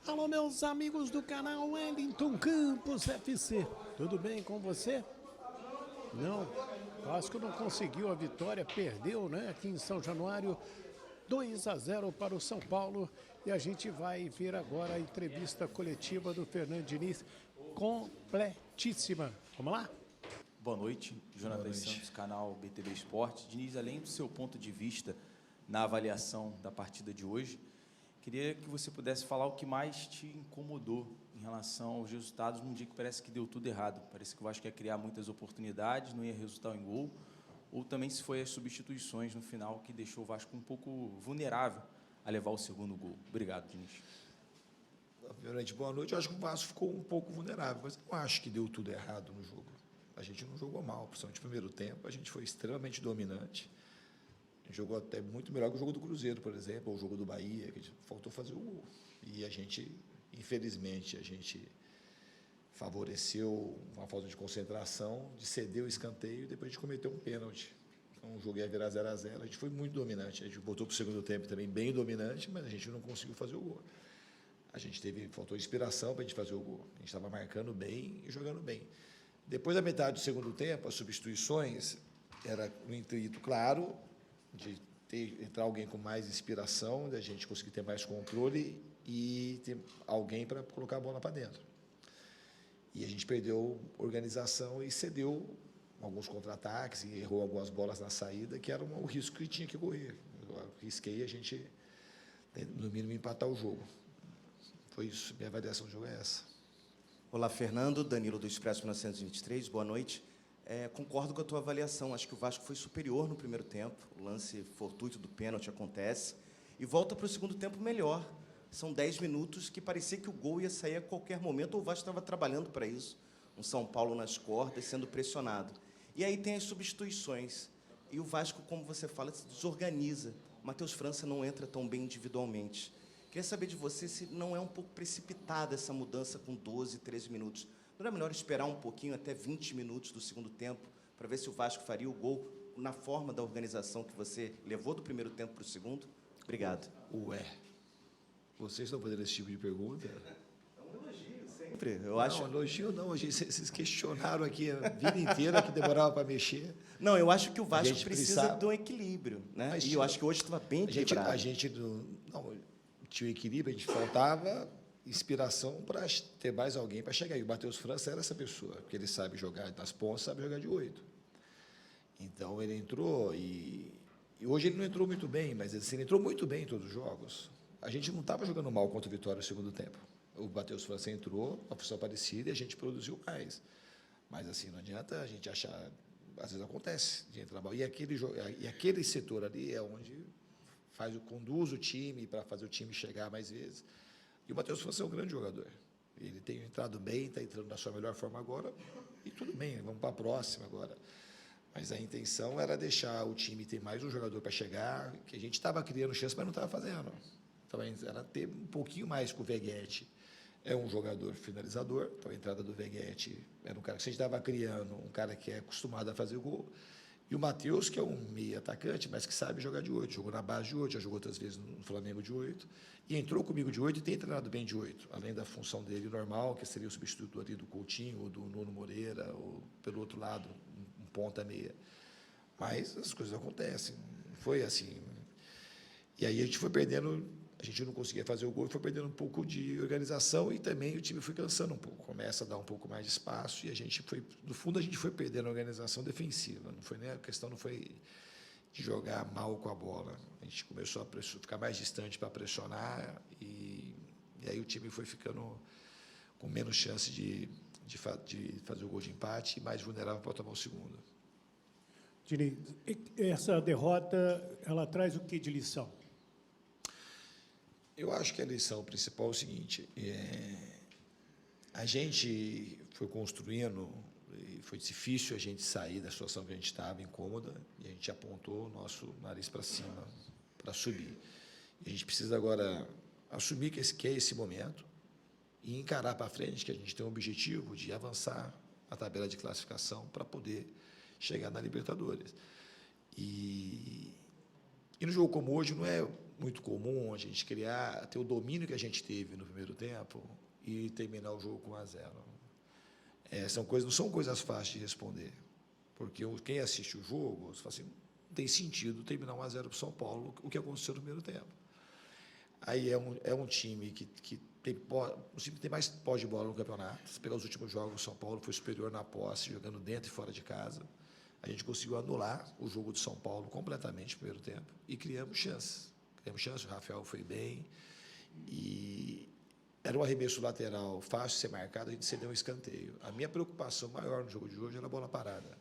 Alô, meus amigos do canal Wellington Campos FC. Tudo bem com você? Não, Vasco não conseguiu a vitória, perdeu, né? Aqui em São Januário, 2-0 para o São Paulo. E a gente vai ver agora a entrevista coletiva do Fernando Diniz, completíssima. Vamos lá? Boa noite, Jonathan Santos, canal BTV Esporte. Diniz, além do seu ponto de vista na avaliação da partida de hoje, queria que você pudesse falar o que mais te incomodou em relação aos resultados num dia que parece que deu tudo errado. Parece que o Vasco ia criar muitas oportunidades, não ia resultar em gol, ou também se foi as substituições no final que deixou o Vasco um pouco vulnerável a levar o segundo gol. Obrigado, Diniz. Primeiramente, boa noite. Eu acho que o Vasco ficou um pouco vulnerável, mas eu não acho que deu tudo errado no jogo. A gente não jogou mal, principalmente no primeiro tempo. A gente foi extremamente dominante. A gente jogou até muito melhor que o jogo do Cruzeiro, por exemplo, ou o jogo do Bahia, que faltou fazer o gol. E a gente, infelizmente, a gente favoreceu uma falta de concentração, de ceder o escanteio e depois a gente cometeu um pênalti. Então, o jogo ia virar 0-0. A gente foi muito dominante. A gente voltou para o segundo tempo também bem dominante, mas a gente não conseguiu fazer o gol. A gente faltou inspiração para a gente fazer o gol. A gente estava marcando bem e jogando bem. Depois da metade do segundo tempo, as substituições era no intuito claro de entrar alguém com mais inspiração, da gente conseguir ter mais controle e ter alguém para colocar a bola para dentro. E a gente perdeu organização e cedeu alguns contra-ataques e errou algumas bolas na saída, que era o risco que tinha que correr. Eu risquei a gente, no mínimo, empatar o jogo. Foi isso, minha avaliação do jogo é essa. Olá, Fernando, Danilo do Expresso 1923, boa noite. Concordo com a tua avaliação, acho que o Vasco foi superior no primeiro tempo, o lance fortuito do pênalti acontece, e volta para o segundo tempo melhor. São 10 minutos que parecia que o gol ia sair a qualquer momento, ou o Vasco estava trabalhando para isso, um São Paulo nas cordas, sendo pressionado. E aí tem as substituições, e o Vasco, como você fala, se desorganiza. O Matheus França não entra tão bem individualmente. Queria saber de você se não é um pouco precipitada essa mudança com 12, 13 minutos. Não era melhor esperar um pouquinho, até 20 minutos do segundo tempo, para ver se o Vasco faria o gol na forma da organização que você levou do primeiro tempo para o segundo? Obrigado. Ué, vocês estão fazendo esse tipo de pergunta? É um elogio, sempre. Eu acho... Não, elogio não. Vocês questionaram aqui a vida inteira que demorava para mexer. Não, eu acho que o Vasco precisa precisava... de um equilíbrio, né? Mas, e eu acho que hoje estava bem equilibrado. A gente não tinha equilíbrio, a gente faltava inspiração para ter mais alguém para chegar. E o Matheus França era essa pessoa, porque ele sabe jogar nas pontas, sabe jogar de 8. Então, ele entrou e hoje ele não entrou muito bem, mas assim, ele entrou muito bem em todos os jogos. A gente não estava jogando mal contra o Vitória no segundo tempo. O Matheus França entrou, uma função parecida, e a gente produziu mais. Mas, assim, não adianta a gente achar... Às vezes acontece de entrar mal. E aquele setor ali é onde conduz o time para fazer o time chegar mais vezes. E o Matheus França é um grande jogador. Ele tem entrado bem, está entrando na sua melhor forma agora, e tudo bem, vamos para a próxima agora. Mas a intenção era deixar o time ter mais um jogador para chegar, que a gente estava criando chance, mas não estava fazendo. Então, era ter um pouquinho mais com o Veguete. É um jogador finalizador, então a entrada do Veguete era um cara que a gente estava criando, um cara que é acostumado a fazer o gol. E o Matheus, que é um meio atacante, mas que sabe jogar de 8, jogou na base de 8, já jogou outras vezes no Flamengo de 8, e entrou comigo de 8 e tem treinado bem de 8, além da função dele normal, que seria o substituto ali do Coutinho, ou do Nuno Moreira, ou pelo outro lado, um ponta meia. Mas as coisas acontecem, foi assim. E aí a gente foi perdendo, a gente não conseguia fazer o gol, e foi perdendo um pouco de organização e também o time foi cansando um pouco, começa a dar um pouco mais de espaço e a gente foi, no fundo a gente foi perdendo a organização defensiva, não foi nem a questão, não foi de jogar mal com a bola, a gente começou a ficar mais distante para pressionar e aí o time foi ficando com menos chance de fazer o gol de empate e mais vulnerável para tomar o segundo. Diniz, essa derrota, ela traz o que de lição? Eu acho que a lição principal é o seguinte, a gente foi construindo, e foi difícil a gente sair da situação que a gente estava, incômoda, e a gente apontou o nosso nariz para cima, para subir. E a gente precisa agora assumir que é esse momento e encarar para frente que a gente tem um objetivo de avançar a tabela de classificação para poder chegar na Libertadores. E no jogo como hoje, não é muito comum a gente ter o domínio que a gente teve no primeiro tempo e terminar o jogo com 1-0. Não são coisas fáceis de responder, porque quem assiste o jogo, você fala assim, não tem sentido terminar 1-0 para o São Paulo, o que aconteceu no primeiro tempo. Aí é um time que o time que tem mais posse de bola no campeonato. Se pegar os últimos jogos, o São Paulo foi superior na posse, jogando dentro e fora de casa. A gente conseguiu anular o jogo do São Paulo completamente no primeiro tempo e criamos chances. O Rafael foi bem e era um arremesso lateral fácil de ser marcado, a gente cedeu um escanteio. A minha preocupação maior no jogo de hoje era a bola parada.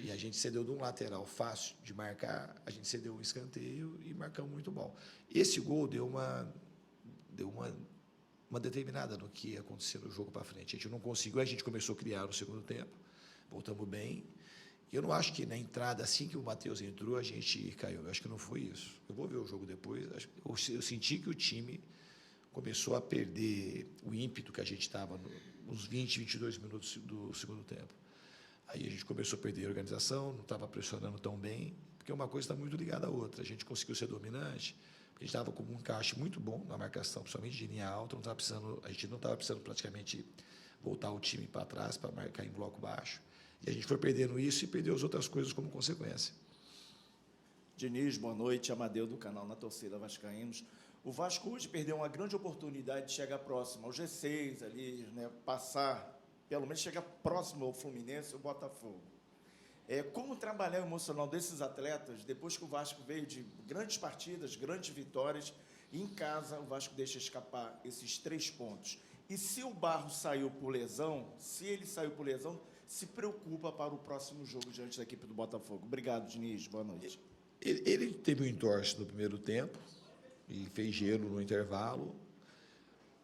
E a gente cedeu de um lateral fácil de marcar, a gente cedeu um escanteio e marcamos muito bom. Esse gol deu uma determinada no que ia acontecer no jogo para frente. A gente não conseguiu, a gente começou a criar no segundo tempo, voltamos bem. Eu não acho que na entrada, assim que o Matheus entrou, a gente caiu. Eu acho que não foi isso. Eu vou ver o jogo depois. Eu senti que o time começou a perder o ímpeto que a gente estava nos 20, 22 minutos do segundo tempo. Aí a gente começou a perder a organização, não estava pressionando tão bem, porque uma coisa está muito ligada à outra. A gente conseguiu ser dominante, porque a gente estava com um encaixe muito bom na marcação, principalmente de linha alta. A gente não estava precisando praticamente voltar o time para trás para marcar em bloco baixo. E a gente foi perdendo isso e perdeu as outras coisas como consequência. Diniz, boa noite. Amadeu, do canal Na Torcida Vascaínos. O Vasco hoje perdeu uma grande oportunidade de chegar próximo ao G6, ali, né, passar, pelo menos chegar próximo ao Fluminense ou Botafogo. Como trabalhar o emocional desses atletas, depois que o Vasco veio de grandes partidas, grandes vitórias, e em casa o Vasco deixa escapar esses 3 pontos. E se o Barros saiu por lesão, se preocupa para o próximo jogo diante da equipe do Botafogo. Obrigado, Diniz. Boa noite. Ele teve um entorse no primeiro tempo e fez gelo no intervalo,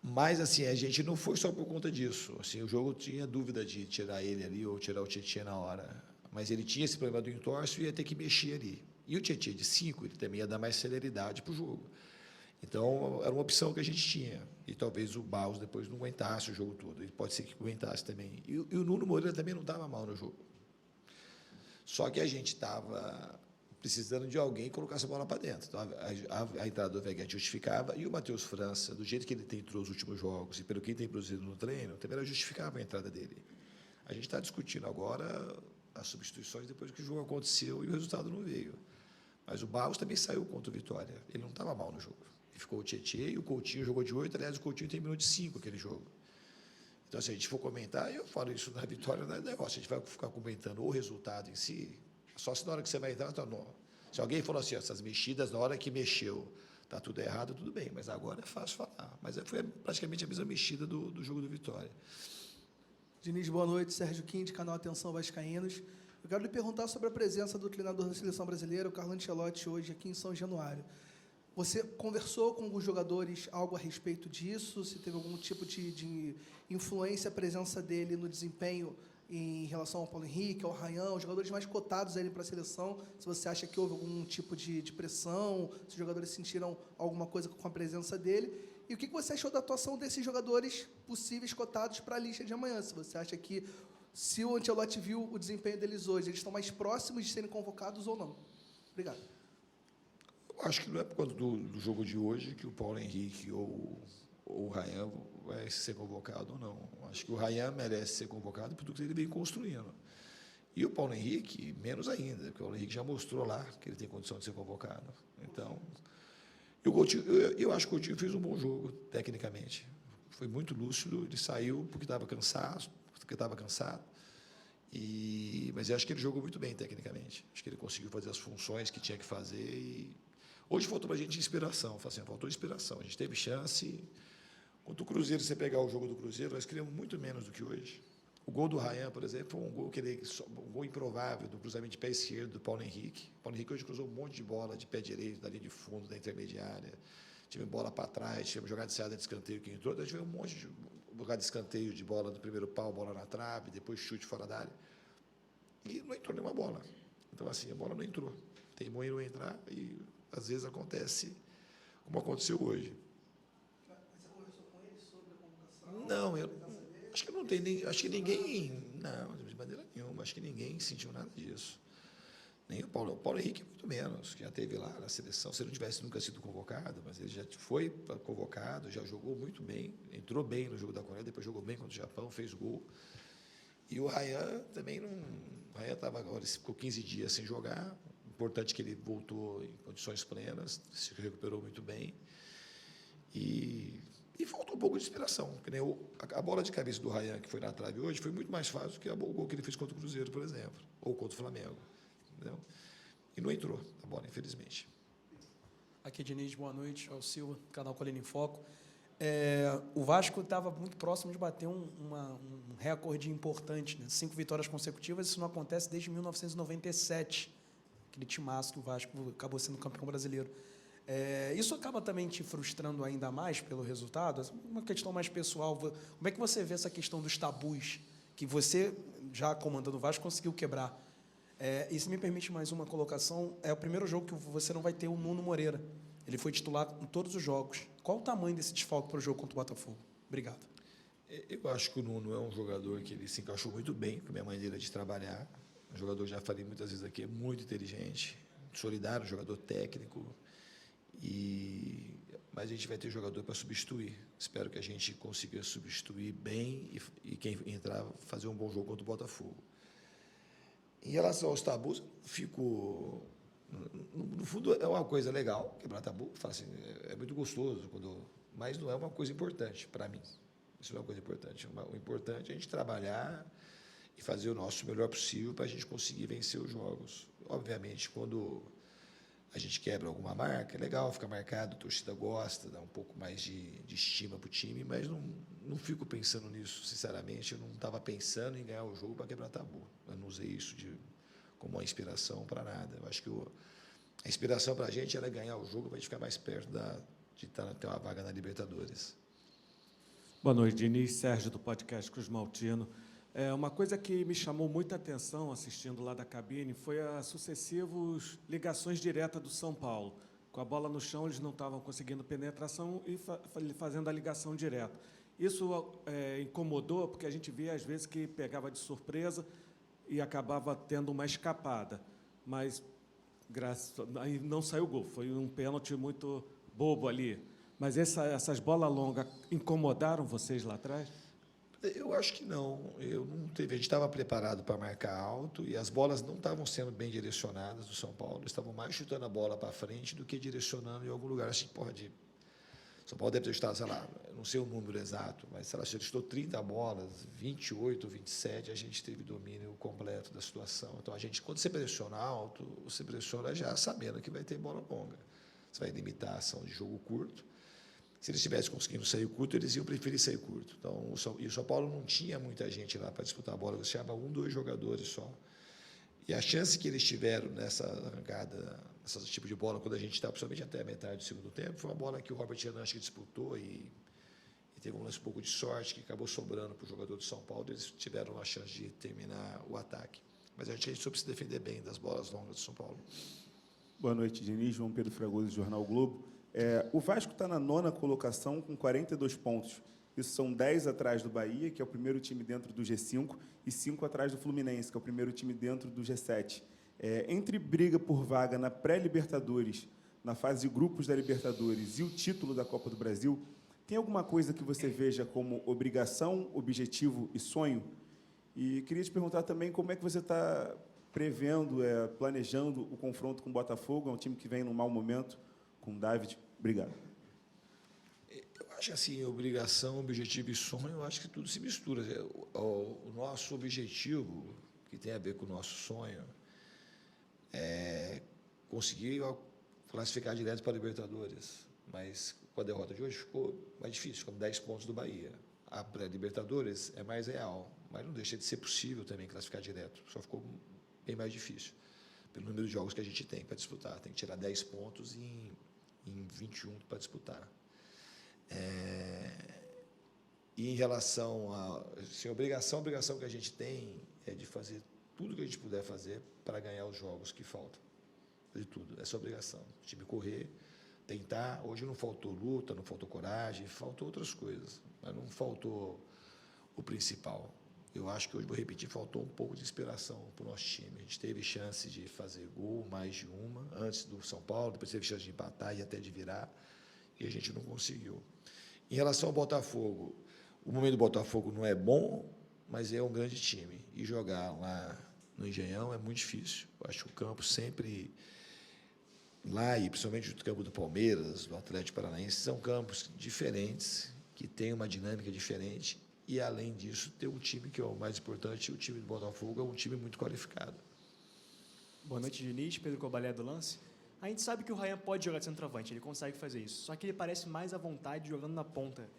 mas assim, a gente não foi só por conta disso. Assim, o jogo tinha dúvida de tirar ele ali ou tirar o Tietê na hora, mas ele tinha esse problema do entorse e ia ter que mexer ali. E o Tietê de 5, ele também ia dar mais celeridade para o jogo. Então, era uma opção que a gente tinha. E talvez o Barros depois não aguentasse o jogo todo. Ele pode ser que aguentasse também. E o Nuno Moreira também não estava mal no jogo. Só que a gente estava precisando de alguém que colocasse a bola para dentro. Então, a entrada do Veguete justificava. E o Matheus França, do jeito que ele entrou nos últimos jogos e pelo que ele tem produzido no treino, também era justificava a entrada dele. A gente está discutindo agora as substituições depois que o jogo aconteceu e o resultado não veio. Mas o Barros também saiu contra o Vitória. Ele não estava mal no jogo. Ficou o Tietê e o Coutinho jogou de 8, aliás, o Coutinho terminou de 5 aquele jogo. Então, se a gente for comentar, eu falo isso na vitória, não é negócio, a gente vai ficar comentando o resultado em si, só se na hora que você vai entrar, tá, não. Se alguém falou assim, essas mexidas, na hora que mexeu, está tudo errado, tudo bem, mas agora é fácil falar. Mas foi praticamente a mesma mexida do jogo do Vitória. Diniz, boa noite. Sérgio Quinte, canal Atenção Vascaínos. Eu quero lhe perguntar sobre a presença do treinador da Seleção Brasileira, o Carlo Ancelotti, hoje aqui em São Januário. Você conversou com alguns jogadores algo a respeito disso? Se teve algum tipo de influência a presença dele no desempenho em relação ao Paulo Henrique, ao Ryan, os jogadores mais cotados aí para a seleção? Se você acha que houve algum tipo de pressão, se os jogadores sentiram alguma coisa com a presença dele? E o que você achou da atuação desses jogadores possíveis cotados para a lista de amanhã? Se você acha que, se o Ancelotti viu o desempenho deles hoje, eles estão mais próximos de serem convocados ou não? Obrigado. Acho que não é por conta do jogo de hoje que o Paulo Henrique ou o Ryan vai ser convocado ou não. Acho que o Ryan merece ser convocado por tudo que ele vem construindo. E o Paulo Henrique, menos ainda, porque o Paulo Henrique já mostrou lá que ele tem condição de ser convocado. Então, eu acho que o Coutinho fez um bom jogo, tecnicamente. Foi muito lúcido, ele saiu porque estava cansado, mas eu acho que ele jogou muito bem, tecnicamente. Acho que ele conseguiu fazer as funções que tinha que fazer e hoje faltou para a gente inspiração, faltou inspiração. A gente teve chance. Contra o Cruzeiro, você pegar o jogo do Cruzeiro, nós criamos muito menos do que hoje. O gol do Ryan, por exemplo, foi um gol improvável do cruzamento de pé esquerdo do Paulo Henrique. O Paulo Henrique hoje cruzou um monte de bola de pé direito, da linha de fundo, da intermediária. Tive bola para trás, tivemos jogada de saída de escanteio que entrou. Daí tivemos um monte de jogada de escanteio de bola do primeiro pau, bola na trave, depois chute fora da área. E não entrou nenhuma bola. Então, assim, a bola não entrou. Teimou em não entrar e, às vezes, acontece como aconteceu hoje. Você conversou com ele sobre a convocação? Não, eu acho que não tem nem. Acho que ninguém. Não, de maneira nenhuma. Acho que ninguém sentiu nada disso. Nem o Paulo Henrique, muito menos, que já esteve lá na seleção. Se ele não tivesse nunca sido convocado, mas ele já foi convocado, já jogou muito bem, entrou bem no jogo da Coreia, depois jogou bem contra o Japão, fez gol. E o Ryan também não. O Ryan estava agora, ficou 15 dias sem jogar. Importante que ele voltou em condições plenas, se recuperou muito bem. E faltou um pouco de inspiração. Porque, né, a bola de cabeça do Ryan, que foi na trave hoje, foi muito mais fácil do que o gol que ele fez contra o Cruzeiro, por exemplo, ou contra o Flamengo. Entendeu? E não entrou a bola, infelizmente. Aqui é Diniz, boa noite, ao Silva, canal Colina em Foco. O Vasco estava muito próximo de bater um recorde importante, né? 5 vitórias consecutivas, isso não acontece desde 1997, aquele timaço que o Vasco acabou sendo campeão brasileiro. Isso acaba também te frustrando ainda mais pelo resultado? Uma questão mais pessoal, como é que você vê essa questão dos tabus que você, já comandando o Vasco, conseguiu quebrar? E se me permite mais uma colocação, é o primeiro jogo que você não vai ter o Nuno Moreira. Ele foi titular em todos os jogos. Qual o tamanho desse desfalque para o jogo contra o Botafogo? Obrigado. Eu acho que o Nuno é um jogador que ele se encaixou muito bem com a minha maneira de trabalhar. Um jogador, já falei muitas vezes aqui, é muito inteligente, solidário, jogador técnico. Mas a gente vai ter jogador para substituir. Espero que a gente consiga substituir bem e quem entrar fazer um bom jogo contra o Botafogo. Em relação aos tabus, fico... No fundo, é uma coisa legal, quebrar tabu, assim, é muito gostoso, mas não é uma coisa importante para mim. Isso não é uma coisa importante. O importante é a gente trabalhar e fazer o nosso melhor possível para a gente conseguir vencer os jogos. Obviamente, quando a gente quebra alguma marca, é legal, fica marcado, a torcida gosta, dá um pouco mais de estima para o time, mas não fico pensando nisso, sinceramente. Eu não estava pensando em ganhar o jogo para quebrar tabu. Eu não usei isso como uma inspiração para nada. Eu acho que a inspiração para a gente era ganhar o jogo para a gente ficar mais perto de ter uma vaga na Libertadores. Boa noite, Diniz, Sérgio, do podcast Cruz Maltino. Uma coisa que me chamou muita atenção assistindo lá da cabine foi as sucessivas ligações diretas do São Paulo. Com a bola no chão, eles não estavam conseguindo penetração e fazendo a ligação direta. Isso incomodou, porque a gente via, às vezes, que pegava de surpresa e acabava tendo uma escapada. Mas aí não saiu gol, foi um pênalti muito bobo ali. Mas essas bolas longas incomodaram vocês lá atrás? Eu acho que não. A gente estava preparado para marcar alto e as bolas não estavam sendo bem direcionadas do São Paulo. Eles estavam mais chutando a bola para frente do que direcionando em algum lugar. Assim, São Paulo deve ter chutado, sei lá, não sei o número exato, mas sei lá, se ele chutou 30 bolas, 28, 27, a gente teve domínio completo da situação. Então, quando você pressiona alto, você pressiona já sabendo que vai ter bola longa. Você vai limitar a ação de jogo curto. Se eles estivessem conseguindo sair curto, eles iam preferir sair curto. Então, o São Paulo não tinha muita gente lá para disputar a bola, você tinha 1, 2 jogadores só. E a chance que eles tiveram nessa arrancada, nesse tipo de bola, quando a gente está, principalmente até a metade do segundo tempo, foi uma bola que o Robert Renan acho que disputou e teve um lance um pouco de sorte, que acabou sobrando para o jogador de São Paulo, eles tiveram a chance de terminar o ataque. Mas a gente soube se defender bem das bolas longas do São Paulo. Boa noite, Diniz. João Pedro Fragoso, Jornal Globo. O Vasco está na 9ª colocação com 42 pontos. Isso são 10 atrás do Bahia, que é o primeiro time dentro do G5, e 5 atrás do Fluminense, que é o primeiro time dentro do G7. Entre briga por vaga na pré-Libertadores, na fase de grupos da Libertadores e o título da Copa do Brasil, tem alguma coisa que você veja como obrigação, objetivo e sonho? E queria te perguntar também como é que você está prevendo, planejando o confronto com o Botafogo, é um time que vem num mau momento, com o David. Obrigado. Eu acho assim, obrigação, objetivo e sonho, eu acho que tudo se mistura. O nosso objetivo, que tem a ver com o nosso sonho, é conseguir classificar direto para a Libertadores. Mas com a derrota de hoje ficou mais difícil, ficamos 10 pontos do Bahia. A pré-Libertadores é mais real, mas não deixa de ser possível também classificar direto. Só ficou bem mais difícil, pelo número de jogos que a gente tem para disputar. Tem que tirar 10 pontos em 21 para disputar. E em relação a... Assim, a obrigação que a gente tem é de fazer tudo que a gente puder fazer para ganhar os jogos que faltam. De tudo, essa é a obrigação. O time correr, tentar. Hoje não faltou luta, não faltou coragem, faltou outras coisas, mas não faltou o principal. Eu acho que hoje, vou repetir, faltou um pouco de inspiração para o nosso time. A gente teve chance de fazer gol, mais de uma, antes do São Paulo, depois teve chance de empatar e até de virar, e a gente não conseguiu. Em relação ao Botafogo, o momento do Botafogo não é bom, mas é um grande time. E jogar lá no Engenhão é muito difícil. Eu acho que o campo sempre... Lá, e principalmente o campo do Palmeiras, do Atlético Paranaense, são campos diferentes, que têm uma dinâmica diferente. E, além disso, ter um time que é o mais importante, o time do Botafogo é um time muito qualificado. Boa noite, Diniz. Pedro Cobalé do Lance. A gente sabe que o Ryan pode jogar de centroavante, ele consegue fazer isso. Só que ele parece mais à vontade jogando na ponta,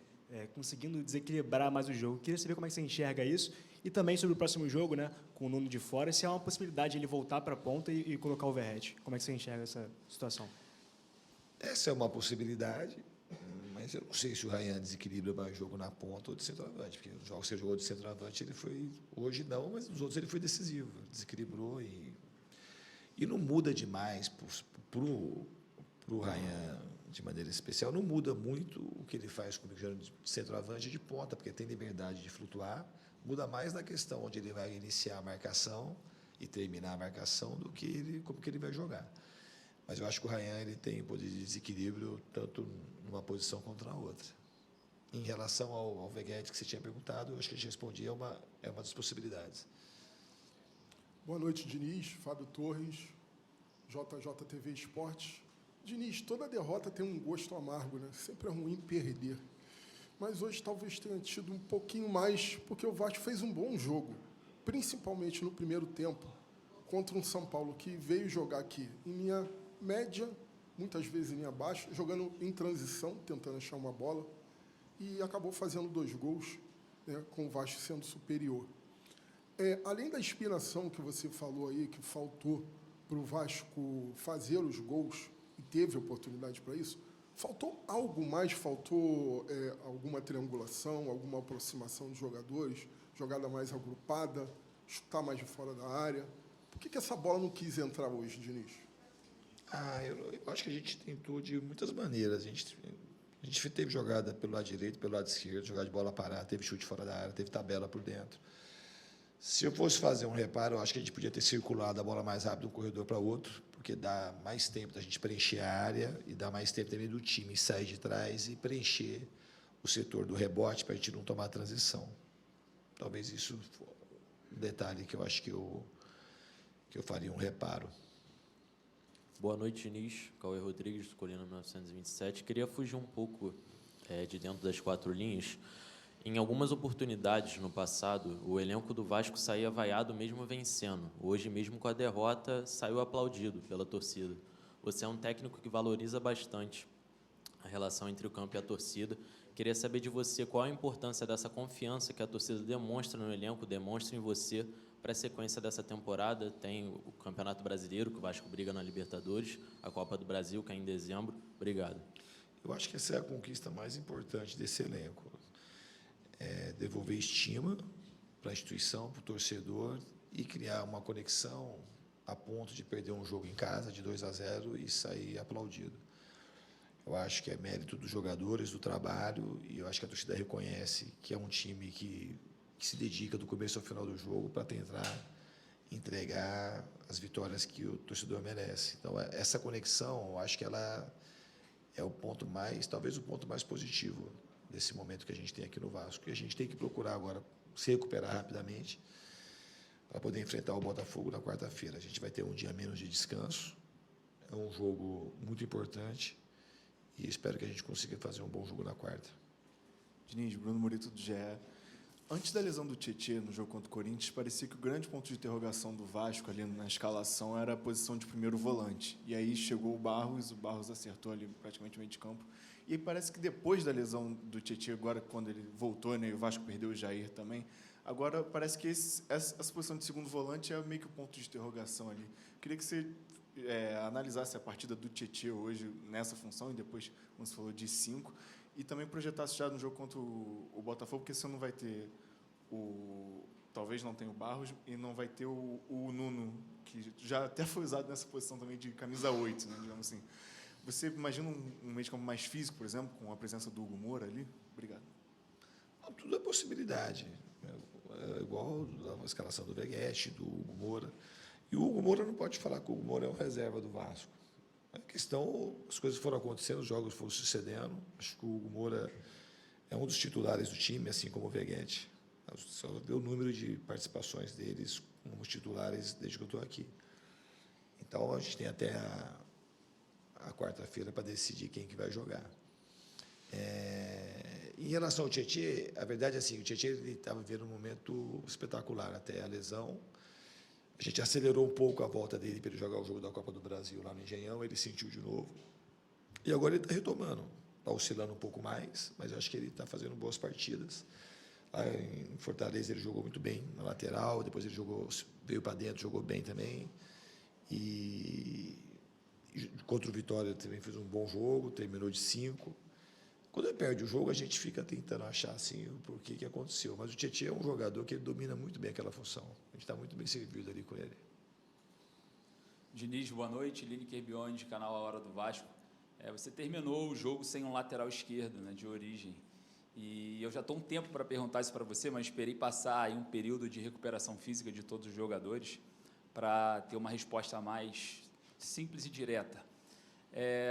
conseguindo desequilibrar mais o jogo. Queria saber como é que você enxerga isso. E também sobre o próximo jogo, né, com o Nuno de fora, se há uma possibilidade de ele voltar para a ponta e colocar o overhead. Como é que você enxerga essa situação? Essa é uma possibilidade, mas eu não sei se o Ryan desequilibra mais o jogo na ponta ou de centroavante, porque nos jogos que você jogou de centroavante, ele foi, hoje não, mas nos outros ele foi decisivo, desequilibrou e não muda demais para o Ryan, de maneira especial, não muda muito o que ele faz como de centroavante e de ponta, porque tem liberdade de flutuar, muda mais na questão onde ele vai iniciar a marcação e terminar a marcação do que como que ele vai jogar. Mas eu acho que o Ryan ele tem poder de desequilíbrio tanto numa posição quanto na outra. Em relação ao Veguete que você tinha perguntado, eu acho que a gente respondia, é uma das possibilidades. Boa noite, Diniz, Fábio Torres, JJTV Esportes. Diniz, toda derrota tem um gosto amargo, né? Sempre é ruim perder. Mas hoje talvez tenha tido um pouquinho mais, porque o Vasco fez um bom jogo, principalmente no primeiro tempo, contra um São Paulo que veio jogar aqui em linha média, muitas vezes em linha baixa, jogando em transição, tentando achar uma bola, e acabou fazendo 2 gols, né, com o Vasco sendo superior. Além da inspiração que você falou aí, que faltou para o Vasco fazer os gols, e teve oportunidade para isso, faltou algo mais? Faltou alguma triangulação, alguma aproximação de jogadores, jogada mais agrupada, chutar mais de fora da área? Por que essa bola não quis entrar hoje, Diniz? Eu acho que a gente tentou de muitas maneiras. A gente teve jogada pelo lado direito, pelo lado esquerdo, jogada de bola parada, teve chute fora da área, teve tabela por dentro. Se eu fosse fazer um reparo, eu acho que a gente podia ter circulado a bola mais rápido de um corredor para outro, porque dá mais tempo da gente preencher a área e dá mais tempo também do time sair de trás e preencher o setor do rebote para a gente não tomar a transição. Talvez isso for um detalhe que eu acho que eu faria um reparo. Boa noite, Diniz. Cauê Rodrigues, do Colina 1927. Queria fugir um pouco de dentro das 4 linhas. Em algumas oportunidades no passado, o elenco do Vasco saía vaiado mesmo vencendo. Hoje, mesmo com a derrota, saiu aplaudido pela torcida. Você é um técnico que valoriza bastante a relação entre o campo e a torcida. Queria saber de você qual a importância dessa confiança que a torcida demonstra no elenco, demonstra em você para a sequência dessa temporada. Tem o Campeonato Brasileiro, que o Vasco briga na Libertadores, a Copa do Brasil, que é em dezembro. Obrigado. Eu acho que essa é a conquista mais importante desse elenco. Devolver estima para a instituição, para o torcedor e criar uma conexão a ponto de perder um jogo em casa de 2-0 e sair aplaudido. Eu acho que é mérito dos jogadores, do trabalho, e eu acho que a torcida reconhece que é um time que se dedica do começo ao final do jogo para tentar entregar as vitórias que o torcedor merece. Então, essa conexão, eu acho que ela é o ponto mais, talvez o ponto mais positivo desse momento que a gente tem aqui no Vasco. E a gente tem que procurar agora se recuperar rapidamente para poder enfrentar o Botafogo na quarta-feira. A gente vai ter um dia menos de descanso, é um jogo muito importante e espero que a gente consiga fazer um bom jogo na quarta. Diniz, Bruno Murito do GE. Antes da lesão do Tietê no jogo contra o Corinthians, parecia que o grande ponto de interrogação do Vasco ali na escalação era a posição de primeiro volante. E aí chegou o Barros acertou ali praticamente o meio de campo. E parece que depois da lesão do Tietê, agora quando ele voltou, né, o Vasco perdeu o Jair também, agora parece que essa posição de segundo volante é meio que o ponto de interrogação ali. Queria que você analisasse a partida do Tietê hoje nessa função e depois, como você falou, de 5, e também projetasse já no jogo contra o Botafogo, porque você não vai ter talvez não tenha o Barros e não vai ter o Nuno, que já até foi usado nessa posição também de camisa 8, né, digamos assim. Você imagina um meio de campo mais físico, por exemplo, com a presença do Hugo Moura ali? Obrigado. Não, tudo é possibilidade. igual a escalação do Veguete, do Hugo Moura. E o Hugo Moura não pode falar que o Hugo Moura é um reserva do Vasco. A questão, as coisas foram acontecendo, os jogos foram sucedendo. Acho que o Hugo Moura é um dos titulares do time, assim como o Veguete. Só ver o número de participações deles como titulares desde que eu estou aqui. Então, a gente tem até a quarta-feira para decidir quem que vai jogar. Em relação ao Tietê, a verdade é assim, o Tietê estava vivendo um momento espetacular até a lesão. A gente acelerou um pouco a volta dele para ele jogar o jogo da Copa do Brasil lá no Engenhão, ele sentiu de novo. E agora ele está retomando, está oscilando um pouco mais, mas eu acho que ele está fazendo boas partidas. Lá em Fortaleza ele jogou muito bem na lateral, depois ele veio para dentro, jogou bem também. E contra o Vitória ele também fez um bom jogo, terminou de 5. Quando ele perde o jogo, a gente fica tentando achar assim, o porquê que aconteceu. Mas o Tietê é um jogador que ele domina muito bem aquela função. A gente está muito bem servido ali com ele. Diniz, boa noite. Lineker Biondi, canal A Hora do Vasco. Você terminou o jogo sem um lateral esquerdo, né, de origem. E eu já estou um tempo para perguntar isso para você, mas esperei passar aí um período de recuperação física de todos os jogadores para ter uma resposta mais simples e direta.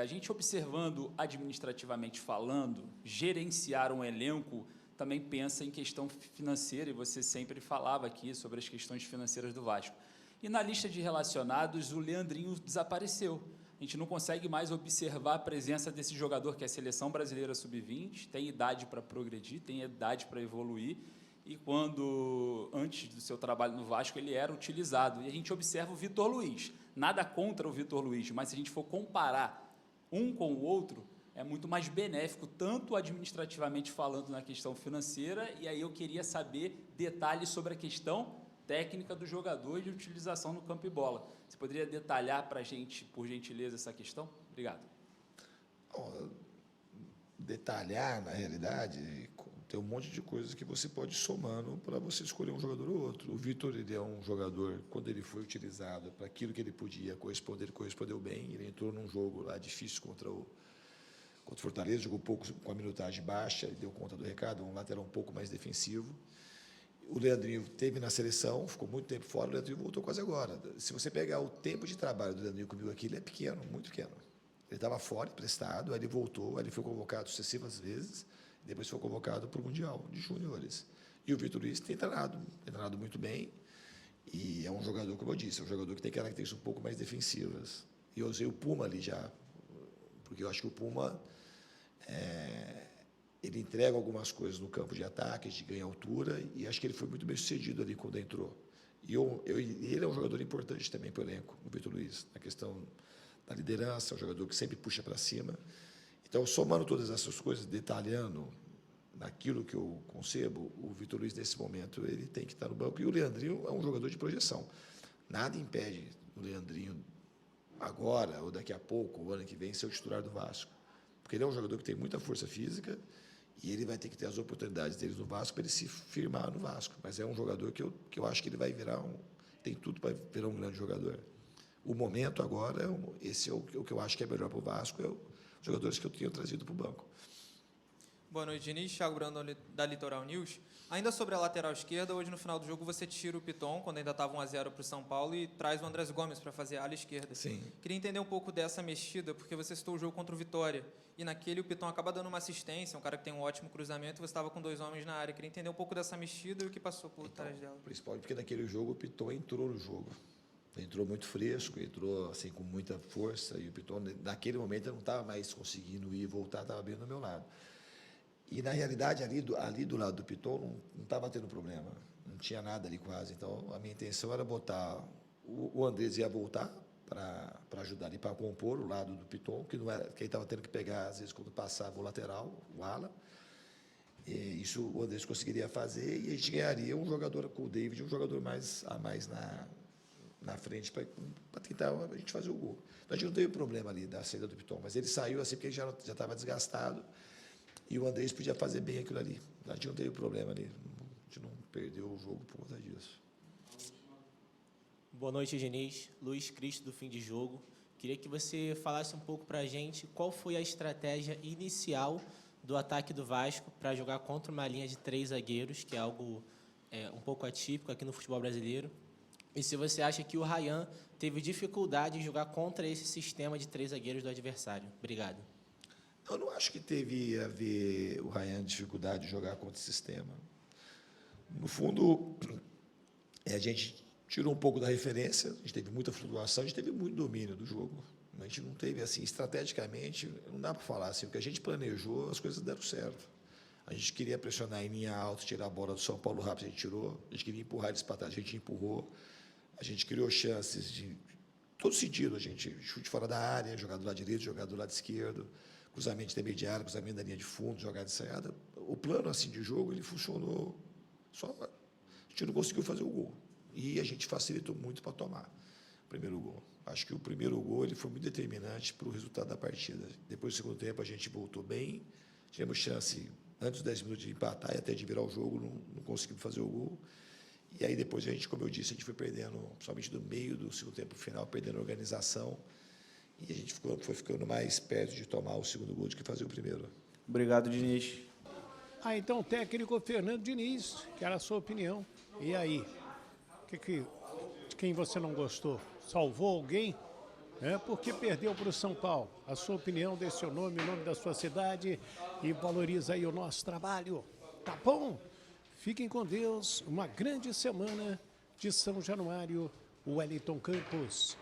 A gente observando administrativamente falando, gerenciar um elenco também pensa em questão financeira, e você sempre falava aqui sobre as questões financeiras do Vasco. E na lista de relacionados, o Leandrinho desapareceu. A gente não consegue mais observar a presença desse jogador que é a Seleção Brasileira Sub-20, tem idade para progredir, tem idade para evoluir, e quando, antes do seu trabalho no Vasco, ele era utilizado. E a gente observa o Vitor Luiz. Nada contra o Vitor Luiz, mas se a gente for comparar um com o outro, é muito mais benéfico, tanto administrativamente falando na questão financeira, e aí eu queria saber detalhes sobre a questão técnica do jogador e de utilização no campo e bola. Você poderia detalhar para a gente, por gentileza, essa questão? Obrigado. Bom, detalhar, na realidade, tem um monte de coisas que você pode ir somando para você escolher um jogador ou outro. O Vitor, ele é um jogador, quando ele foi utilizado para aquilo que ele podia corresponder, ele correspondeu bem. Ele entrou num jogo lá difícil contra o Fortaleza, jogou pouco com a minutagem baixa, ele deu conta do recado, um lateral um pouco mais defensivo. O Leandrinho teve na seleção, ficou muito tempo fora, o Leandrinho voltou quase agora. Se você pegar o tempo de trabalho do Leandrinho comigo aqui, ele é pequeno, muito pequeno. Ele estava fora, emprestado, aí ele voltou, aí ele foi convocado sucessivas vezes, depois foi convocado para o Mundial de Júniores. E o Vitor Luiz tem treinado muito bem, e é um jogador, como eu disse, é um jogador que tem características um pouco mais defensivas. E eu usei o Puma ali já, porque eu acho que o Puma ele entrega algumas coisas no campo de ataque, de ganha altura, e acho que ele foi muito bem sucedido ali quando entrou. E ele é um jogador importante também para o elenco, o Vitor Luiz, na questão da liderança, é um jogador que sempre puxa para cima. Então, somando todas essas coisas, detalhando naquilo que eu concebo, o Vitor Luiz, nesse momento, ele tem que estar no banco. E o Leandrinho é um jogador de projeção. Nada impede o Leandrinho, agora ou daqui a pouco, o ano que vem, ser o titular do Vasco. Porque ele é um jogador que tem muita força física e ele vai ter que ter as oportunidades dele no Vasco para ele se firmar no Vasco. Mas é um jogador que eu acho que ele vai virar tem tudo para virar um grande jogador. O momento agora, esse é o que eu acho que é melhor para o Vasco, é os jogadores que eu tenho trazido para o banco. Boa noite, Diniz. Thiago Brandão, da Litoral News. Ainda sobre a lateral esquerda, hoje no final do jogo você tira o Piton, quando ainda estava 1-0 para o São Paulo, e traz o Andrés Gomes para fazer a ala esquerda. Sim. Queria entender um pouco dessa mexida, porque você citou o jogo contra o Vitória, e naquele o Piton acaba dando uma assistência, um cara que tem um ótimo cruzamento, e você estava com 2 homens na área. Queria entender um pouco dessa mexida e o que passou por trás dela. Principalmente porque naquele jogo o Piton entrou no jogo. Entrou muito fresco, entrou assim com muita força, e o Piton, naquele momento, não estava mais conseguindo ir e voltar, estava bem do meu lado. E, na realidade, ali do lado do Piton não estava tendo problema, não tinha nada ali quase. Então, a minha intenção era botar... O Andrés ia voltar para ajudar ali, para compor o lado do Piton, que ele estava tendo que pegar, às vezes, quando passava o lateral, o ala. E isso o Andrés conseguiria fazer, e a gente ganharia um jogador com o David, um jogador a mais na frente, para tentar a gente fazer o gol. Então, a gente não teve problema ali da saída do Piton, mas ele saiu assim porque ele já estava desgastado, e o Andrés podia fazer bem aquilo ali. A gente não teve problema ali. A gente não perdeu o jogo por conta disso. Boa noite, Diniz. Luiz Cristo, do Fim de Jogo. Queria que você falasse um pouco para a gente qual foi a estratégia inicial do ataque do Vasco para jogar contra uma linha de 3 zagueiros, que é algo um pouco atípico aqui no futebol brasileiro. E se você acha que o Ryan teve dificuldade em jogar contra esse sistema de 3 zagueiros do adversário. Obrigado. Eu não acho que teve a ver o Ryan dificuldade de jogar contra esse sistema. No fundo, a gente tirou um pouco da referência, a gente teve muita flutuação, a gente teve muito domínio do jogo. A gente não teve, assim, estrategicamente, não dá para falar assim, o que a gente planejou, as coisas deram certo. A gente queria pressionar em linha alta, tirar a bola do São Paulo rápido, a gente tirou. A gente queria empurrar eles para trás, a gente empurrou. A gente criou chances de todo sentido, a gente chute fora da área, jogar do lado direito, jogar do lado esquerdo, cruzamento intermediário, cruzamento da linha de fundo, jogada ensaiada. O plano assim de jogo, ele funcionou, só a gente não conseguiu fazer o gol. E a gente facilitou muito para tomar o primeiro gol. Acho que o primeiro gol ele foi muito determinante para o resultado da partida. Depois do segundo tempo, a gente voltou bem, tivemos chance, antes dos 10 minutos, de empatar e até de virar o jogo, não conseguimos fazer o gol. E aí depois, a gente, como eu disse, a gente foi perdendo, principalmente do meio do segundo tempo final, perdendo a organização, e a gente foi ficando mais perto de tomar o segundo gol do que fazer o primeiro. Obrigado, Diniz. Então, o técnico Fernando Diniz, que era a sua opinião. E aí? De quem você não gostou? Salvou alguém? Porque perdeu para o São Paulo. A sua opinião, dê seu nome, o nome da sua cidade e valoriza aí o nosso trabalho. Tá bom? Fiquem com Deus. Uma grande semana de São Januário. Wellington Campos.